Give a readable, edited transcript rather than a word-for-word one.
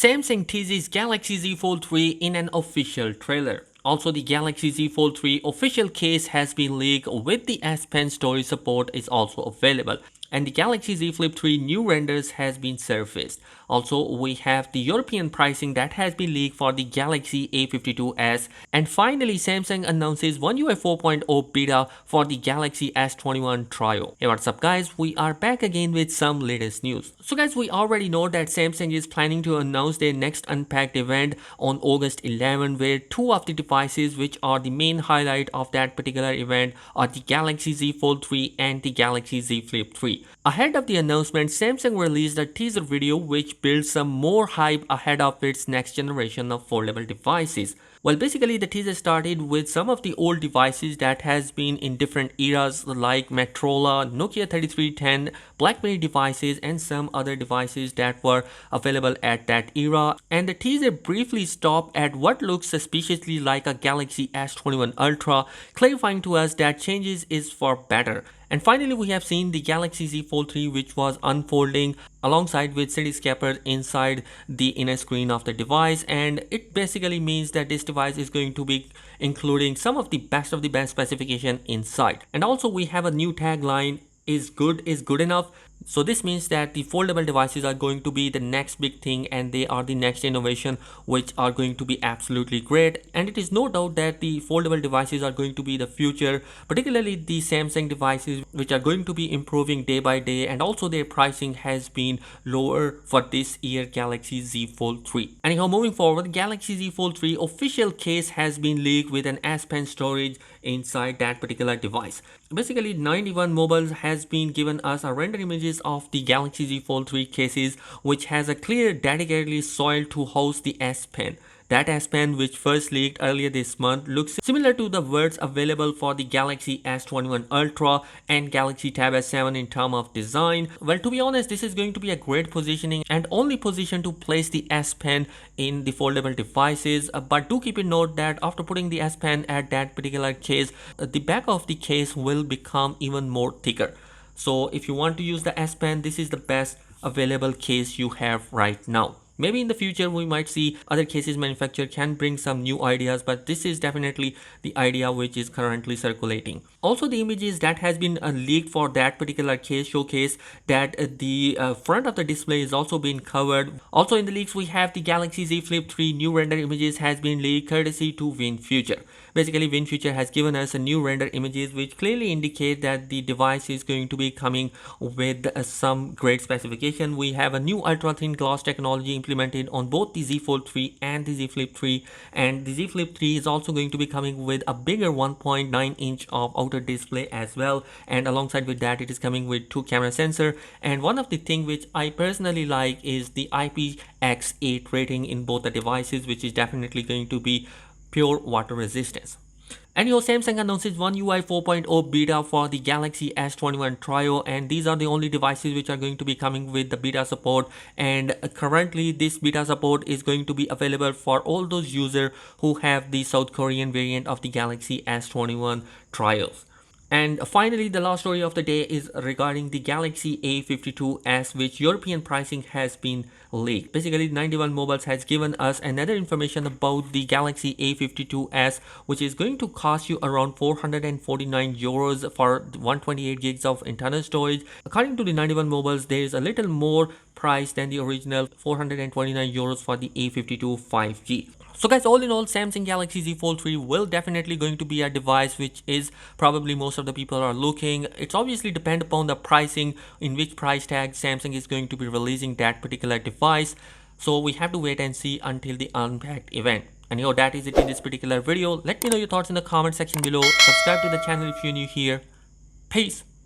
Samsung teases Galaxy Z Fold3 in an official trailer. Also, the Galaxy Z Fold3 official case has been leaked with the S Pen storage support is also available. And the Galaxy Z Flip 3 new renders has been surfaced. Also, we have the European pricing that has been leaked for the Galaxy A52s. And finally, Samsung announces One UI 4.0 beta for the Galaxy S21 Trio. Hey, what's up guys? We are back again with some latest news. So guys, we already know that Samsung is planning to announce their next Unpacked event on August 11, where two of the devices which are the main highlight of that particular event are the Galaxy Z Fold 3 and the Galaxy Z Flip 3. Ahead of the announcement, Samsung released a teaser video which builds some more hype ahead of its next generation of foldable devices. Well, basically the teaser started with some of the old devices that has been in different eras like Motorola, Nokia 3310, BlackBerry devices and some other devices that were available at that era. And the teaser briefly stopped at what looks suspiciously like a Galaxy S21 Ultra, clarifying to us that changes is for better. And finally, we have seen the Galaxy Z Fold 3 which was unfolding alongside with cityscapers inside the inner screen of the device, and it basically means that this device is going to be including some of the best specification inside. And also we have a new tagline, is good enough. So this means that the foldable devices are going to be the next big thing and they are the next innovation which are going to be absolutely great. And it is no doubt that the foldable devices are going to be the future, particularly the Samsung devices which are going to be improving day by day, and also their pricing has been lower for this year Galaxy Z Fold 3. Anyhow, moving forward, Galaxy Z Fold 3 official case has been leaked with an S Pen storage inside that particular device. Basically 91 Mobiles has been given us a render images of the Galaxy Z Fold 3 cases which has a clear dedicatedly soil to host the S Pen. That S Pen which first leaked earlier this month looks similar to the words available for the Galaxy S21 Ultra and Galaxy Tab S7 in terms of design. Well, to be honest, this is going to be a great positioning and only position to place the S Pen in the foldable devices. But do keep in note that after putting the S Pen at that particular case, the back of the case will become even more thicker. So if you want to use the S Pen, this is the best available case you have right now. Maybe in the future we might see other cases manufacturer can bring some new ideas, but this is definitely the idea which is currently circulating. Also, the images that has been leaked for that particular case showcase that the front of the display is also being covered. Also in the leaks we have the Galaxy Z Flip 3 new render images has been leaked courtesy to WinFuture. Basically WinFuture has given us a new render images which clearly indicate that the device is going to be coming with some great specification. We have a new ultra thin glass technology implemented on both the Z Fold 3 and the Z Flip 3, and the Z Flip 3 is also going to be coming with a bigger 1.9 inch of outer display as well, and alongside with that it is coming with 2 camera sensor. And one of the thing which I personally like is the IPX8 rating in both the devices, which is definitely going to be pure water resistance. And Samsung announces One UI 4.0 beta for the Galaxy S21 Trio, and these are the only devices which are going to be coming with the beta support. And currently this beta support is going to be available for all those users who have the South Korean variant of the Galaxy S21 Trios. And finally, the last story of the day is regarding the Galaxy A52s, which European pricing has been leaked. Basically, 91 Mobiles has given us another information about the Galaxy A52s, which is going to cost you around 449 euros for 128 gigs of internal storage. According to the 91 Mobiles, there is a little more price than the original 429 euros for the A52 5G. So guys, all in all, Samsung Galaxy Z Fold 3 will definitely going to be a device which is probably most of the people are looking. It's obviously depend upon the pricing, in which price tag Samsung is going to be releasing that particular device. So we have to wait and see until the Unpacked event. And that is it in this particular video. Let me know your thoughts in the comment section below. Subscribe to the channel if you're new here. Peace.